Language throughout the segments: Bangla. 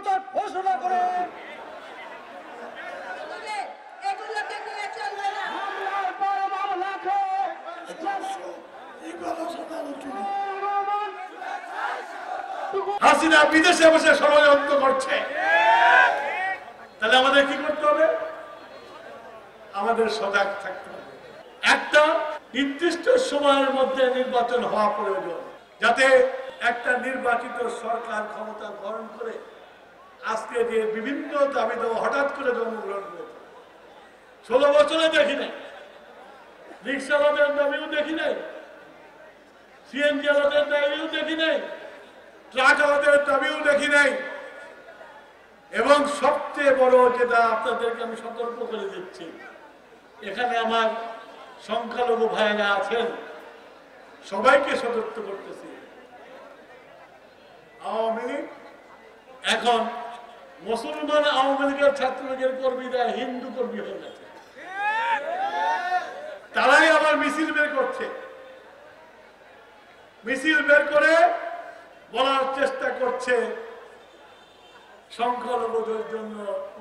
স্বাধীনতার ঘোষণা করে এগুলোকে নিয়ে চলবে না। হাসিনা বিদেশে বসে ষড়যন্ত্র করছে, তাহলে আমাদের কি করতে হবে? আমাদের সজাগ থাকতে হবে। একটা নির্দিষ্ট সময়ের মধ্যে নির্বাচন হওয়া প্রয়োজন, যাতে একটা নির্বাচিত সরকার ক্ষমতা গ্রহণ করে আজকে যে বিভিন্ন দাবি দেওয়া হঠাৎ করে জন্মগ্রহণ করেছে। 16 বছরে দেখি নাই, রিক্সাওয়ালাদের দাবিও দেখি নাই, সিএনজি ওয়ালাদের দাবিও দেখি নাই, ট্রাক ওয়ালাদের দাবিও দেখি নাই। এবং সবচেয়ে বড় যেটা আপনাদেরকে আমি সতর্ক করে দিচ্ছি, এখানে আমার সংখ্যালঘু ভাইয়েরা আছেন, সবাইকে সতর্ক করতেছি, আওয়ামী লীগ এখন মুসলমান আওয়ামী লীগের ছাত্রলীগের কর্মীরা হিন্দু কর্মী হয়ে গেছে। তারাই আবার মিছিল বের করছে, মিছিল বের করে বলার চেষ্টা করছে সংখ্যালঘুদের জন্য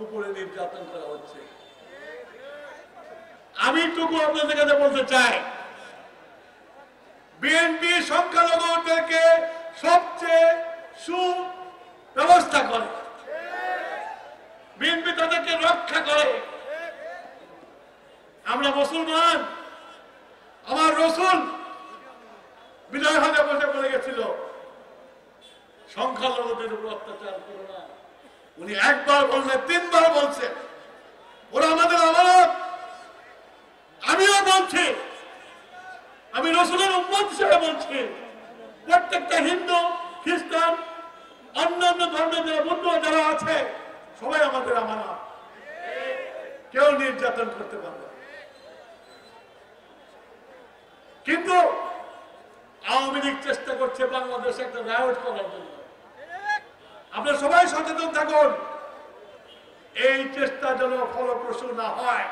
উপরে নির্যাতন করা হচ্ছে। আমি টুকু আপনাদের কাছে বলতে চাই, বিএনপি সংখ্যালঘুদেরকে সবচেয়ে সুব্যবস্থা করে, বিএনপি তাদেরকে রক্ষা করে। আমরা মুসলমান, আমার রসুল বিদায় হজে বসে বলে গেছিল সংখ্যালঘুদের উপর অত্যাচার করো না। উনি একবার বললে 3 বার বলছে, ওরা আমাদের আমানত। আমিও বলছি, আমি রসুলের উম্মত হিসেবে বলছি, প্রত্যেকটা হিন্দু, খ্রিস্টান, অন্যান্য ধর্মের যারা বন্ধু যারা আছে সবাই আমাদের আমানত, কেউ নির্যাতন করতে পারবে। কিন্তু আওয়ামী লীগ চেষ্টা করছে বাংলাদেশে একটা রায়ট করার জন্য। আপনারা সবাই সচেতন থাকুন, এই চেষ্টা যেন ফলপ্রসূ না হয়।